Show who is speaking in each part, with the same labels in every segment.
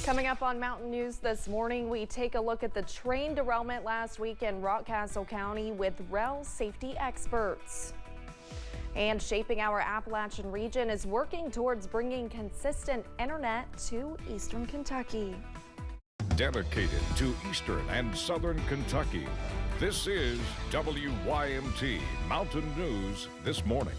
Speaker 1: Coming up on Mountain News this morning, we take a look at the train derailment last week in Rockcastle County with rail safety experts. And Shaping Our Appalachian Region is working towards bringing consistent internet to Eastern Kentucky.
Speaker 2: Dedicated to Eastern and Southern Kentucky, this is WYMT Mountain News This Morning.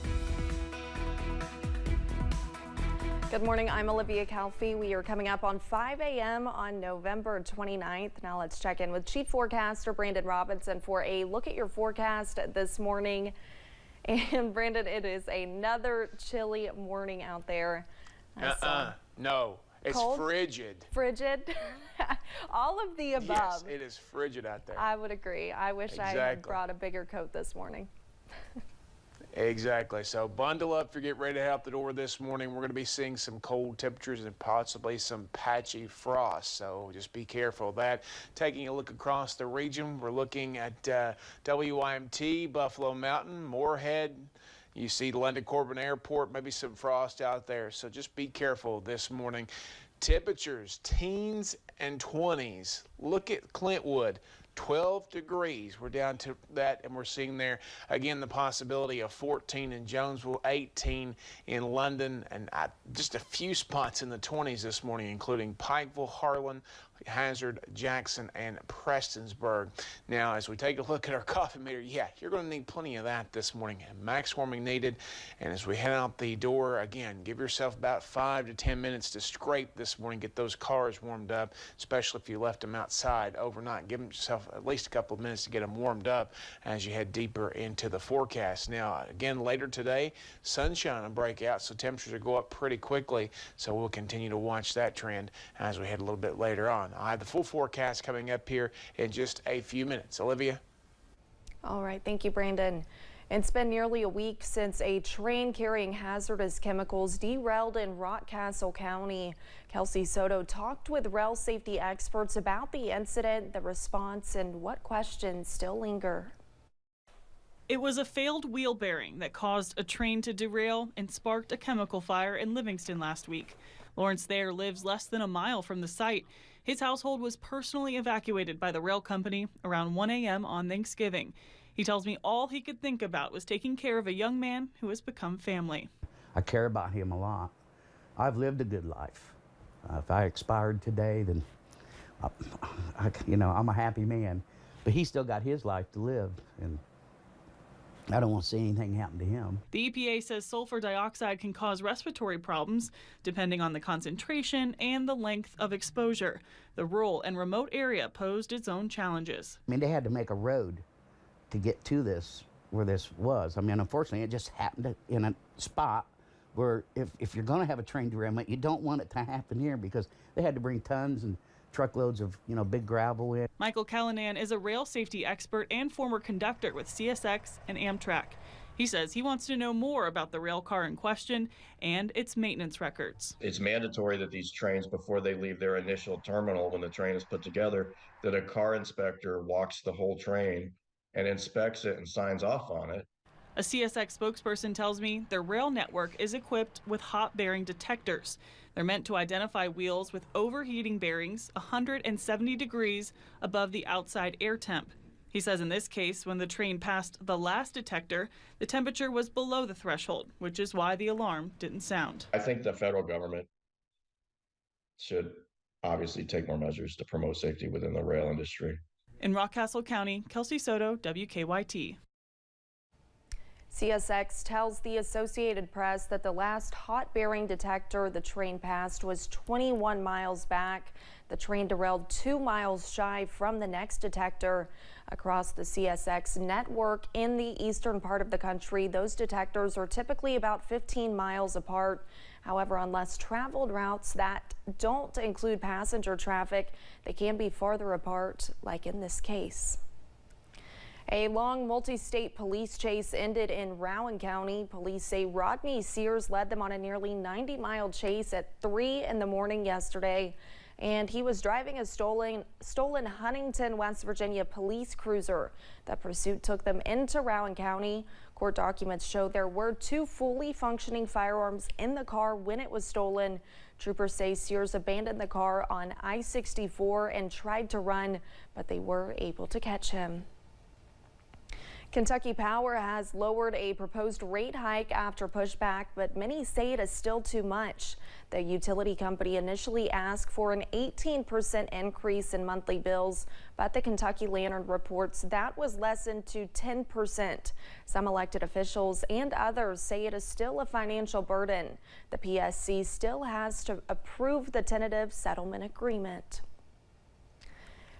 Speaker 1: Good morning, I'm Olivia Calfee. We are coming up on 5 a.m. on November 29th. Now let's check in with Chief Forecaster Brandon Robinson for a look at your forecast this morning. And Brandon, it is another chilly morning out there.
Speaker 3: No, it's
Speaker 1: cold?
Speaker 3: frigid.
Speaker 1: Frigid? All of the above.
Speaker 3: Yes, it is frigid out there.
Speaker 1: I would agree. I wish I had brought a bigger coat this morning.
Speaker 3: Exactly. So bundle up if you get ready to head out the door this morning. We're going to be seeing some cold temperatures and possibly some patchy frost. So just be careful of that. Taking a look across the region, we're looking at WYMT, Buffalo Mountain, Moorhead. You see London Corbin Airport, maybe some frost out there. So just be careful this morning. Temperatures, teens and 20s. Look at Clintwood. 12 degrees. We're down to that, and we're seeing there again the possibility of 14 in Jonesville, 18 in London, and just a few spots in the 20s this morning, including Pikeville, Harlan, Hazard, Jackson, and Prestonsburg. Now, as we take a look at our coffee meter, yeah, you're going to need plenty of that this morning. Max warming needed. And as we head out the door, again, give yourself about 5 to 10 minutes to scrape this morning, get those cars warmed up, especially if you left them outside overnight. Give yourself at least a couple of minutes to get them warmed up as you head deeper into the forecast. Now, again, later today, sunshine will break out, so temperatures will go up pretty quickly. So we'll continue to watch that trend as we head a little bit later on. I have the full forecast coming up here in just a few minutes. Olivia?
Speaker 1: All right. Thank you, Brandon. It's been nearly a week since a train carrying hazardous chemicals derailed in Rockcastle County. Kelsey Soto talked with rail safety experts about the incident, the response, and what questions still linger.
Speaker 4: It was a failed wheel bearing that caused a train to derail and sparked a chemical fire in Livingston last week. Lawrence Thayer lives less than a mile from the site. His household was personally evacuated by the rail company around 1 a.m. on Thanksgiving. He tells me all he could think about was taking care of a young man who has become family.
Speaker 5: I care about him a lot. I've lived a good life. If I expired today, then I'm a happy man. But he's still got his life to live, and I don't want to see anything happen to him.
Speaker 4: The EPA says sulfur dioxide can cause respiratory problems depending on the concentration and the length of exposure. The rural and remote area posed its own challenges.
Speaker 5: I mean, they had to make a road to get to this, where this was. I mean, unfortunately, it just happened in a spot where if you're going to have a train derailment, you don't want it to happen here, because they had to bring tons and truckloads of, big gravel in.
Speaker 4: Michael Callanan is a rail safety expert and former conductor with CSX and Amtrak. He says he wants to know more about the rail car in question and its maintenance records.
Speaker 6: It's mandatory that these trains, before they leave their initial terminal, when the train is put together, that a car inspector walks the whole train and inspects it and signs off on it.
Speaker 4: A CSX spokesperson tells me their rail network is equipped with hot bearing detectors. They're meant to identify wheels with overheating bearings 170 degrees above the outside air temp. He says in this case, when the train passed the last detector, the temperature was below the threshold, which is why the alarm didn't sound.
Speaker 6: I think the federal government should obviously take more measures to promote safety within the rail industry.
Speaker 4: In Rockcastle County, Kelsey Soto, WKYT.
Speaker 1: CSX tells the Associated Press that the last hot bearing detector the train passed was 21 miles back. The train derailed 2 miles shy from the next detector. Across the CSX network in the eastern part of the country, those detectors are typically about 15 miles apart. However, on less traveled routes that don't include passenger traffic, they can be farther apart, like in this case. A long multi-state police chase ended in Rowan County. Police say Rodney Sears led them on a nearly 90-mile chase at 3 in the morning yesterday, and he was driving a stolen Huntington, West Virginia police cruiser. The pursuit took them into Rowan County. Court documents show there were 2 fully functioning firearms in the car when it was stolen. Troopers say Sears abandoned the car on I-64 and tried to run, but they were able to catch him. Kentucky Power has lowered a proposed rate hike after pushback, but many say it is still too much. The utility company initially asked for an 18% increase in monthly bills, but the Kentucky Lantern reports that was lessened to 10%. Some elected officials and others say it is still a financial burden. The PSC still has to approve the tentative settlement agreement.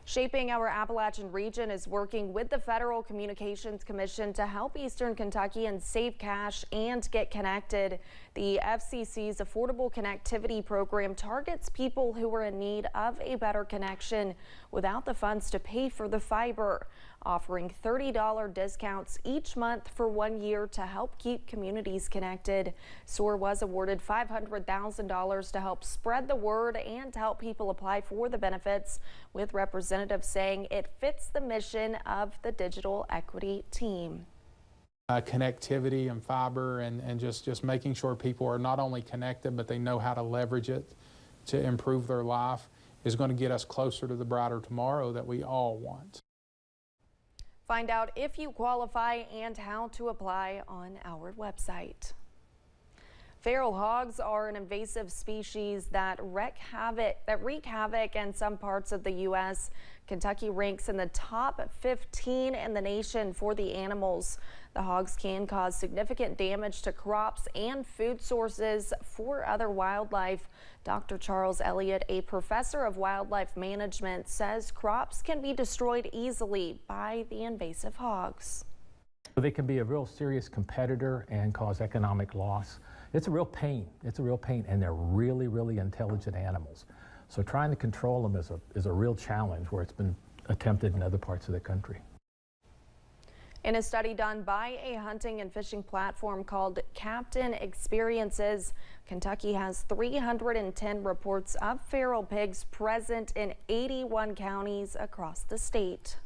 Speaker 1: Shaping Our Appalachian Region is working with the Federal Communications Commission to help Eastern Kentuckians save cash and get connected. The FCC's Affordable Connectivity Program targets people who are in need of a better connection without the funds to pay for the fiber, offering $30 discounts each month for 1 year to help keep communities connected. SOAR was awarded $500,000 to help spread the word and to help people apply for the benefits, with representatives saying it fits the mission of the digital equity team.
Speaker 7: Connectivity and fiber and just making sure people are not only connected, but they know how to leverage it to improve their life is going to get us closer to the brighter tomorrow that we all want.
Speaker 1: Find out if you qualify and how to apply on our website. Feral hogs are an invasive species that wreak havoc in some parts of the U.S. Kentucky ranks in the top 15 in the nation for the animals. The hogs can cause significant damage to crops and food sources for other wildlife. Dr. Charles Elliott, a professor of wildlife management, says crops can be destroyed easily by the invasive hogs.
Speaker 8: They can be a real serious competitor and cause economic loss. It's a real pain. It's a real pain, and they're really, really intelligent animals. So trying to control them is a real challenge where it's been attempted in other parts of the country.
Speaker 1: In a study done by a hunting and fishing platform called Captain Experiences, Kentucky has 310 reports of feral pigs present in 81 counties across the state.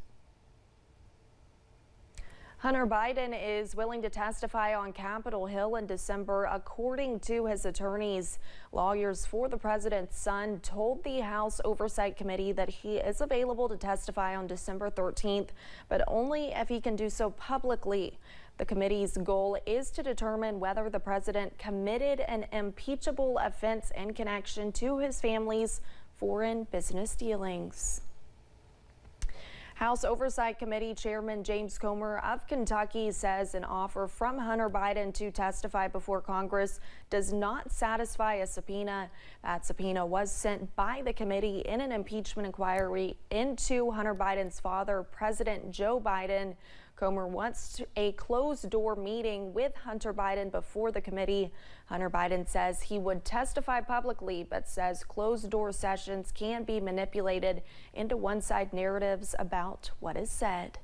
Speaker 1: Hunter Biden is willing to testify on Capitol Hill in December, according to his attorneys. Lawyers for the president's son told the House Oversight Committee that he is available to testify on December 13th, but only if he can do so publicly. The committee's goal is to determine whether the president committed an impeachable offense in connection to his family's foreign business dealings. House Oversight Committee Chairman James Comer of Kentucky says an offer from Hunter Biden to testify before Congress does not satisfy a subpoena. That subpoena was sent by the committee in an impeachment inquiry into Hunter Biden's father, President Joe Biden. Comer wants a closed-door meeting with Hunter Biden before the committee. Hunter Biden says he would testify publicly, but says closed-door sessions can be manipulated into one-side narratives about what is said.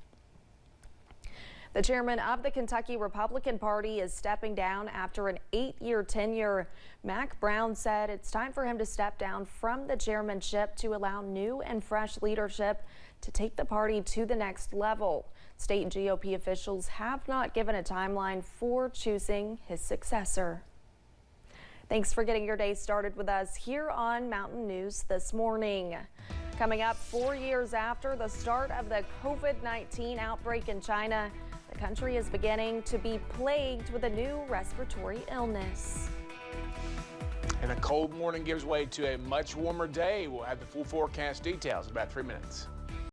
Speaker 1: The chairman of the Kentucky Republican Party is stepping down after an 8-year tenure. Mack Brown said it's time for him to step down from the chairmanship to allow new and fresh leadership to take the party to the next level. State GOP officials have not given a timeline for choosing his successor. Thanks for getting your day started with us here on Mountain News this morning. Coming up, 4 years after the start of the COVID-19 outbreak in China, the country is beginning to be plagued with a new respiratory illness.
Speaker 3: And a cold morning gives way to a much warmer day. We'll have the full forecast details in about 3 minutes.